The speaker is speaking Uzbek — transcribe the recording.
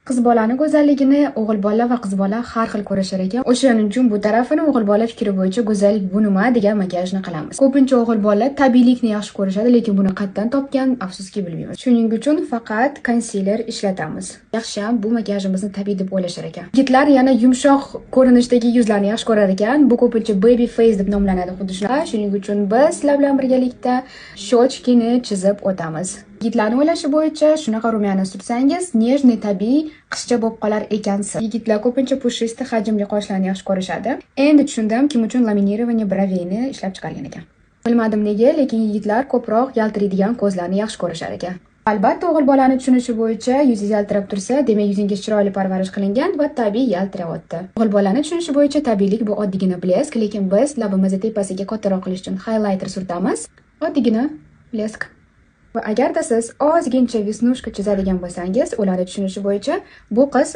Qiz bolani go'zalligini o'g'il bola va qiz bola har xil ko'rishar ekan. O'shaning uchun bu tarafini o'g'il bola fikri bo'yicha go'zallik bu nima degan makiyajni qilamiz. Ko'pincha o'g'il bola tabiiylikni yaxshi ko'rishadi, lekin buni qayerdan topgan, afsuski bilmaymiz. Shuning uchun faqat konsiler ishlatamiz. Yaxshiyam bu makiyajimizni tabiiy deb o'ylashar ekan. Yigitlar yana yumshoq ko'rinishdagi yuzlarni yaxshi ko'rar ekan. Bu ko'pincha baby face deb nomlanadi xuddi shunaqa. Shuning uchun biz sizlar bilan birgalikda shochkini chizib o'tamiz. Yigitlarning o'ylashi bo'yicha shunaqa rumyani surtsangiz, nejniy tabiiy qizcha bo'lib qolar ekansiz. Yigitlar ko'pincha pushistli hajmli qoshlarni yaxshi ko'rishadi. Endi tushundim, kim uchun laminирование broveyni ishlab chiqargan ekan. Bilmadim nega, lekin yigitlar ko'proq yaltiraydigan ko'zlarni yaxshi ko'rishar ekan. Albatta, o'g'il bolani tushunishi bo'yicha yuzingiz yaltirab tursa, demak yuzingiz chiroyli parvarish qilingan va tabiiy yaltirayapti. O'g'il bolani tushunishi bo'yicha tabiiylik bu oddiygina blesk, lekin biz labimizni tepasiga kattaroq qilish uchun highlighter surtamiz. Oddiygina blesk. Va agarda siz ozgincha visnushka chizadigan bo'lsangiz, ularni tushunishi bo'yicha bu qiz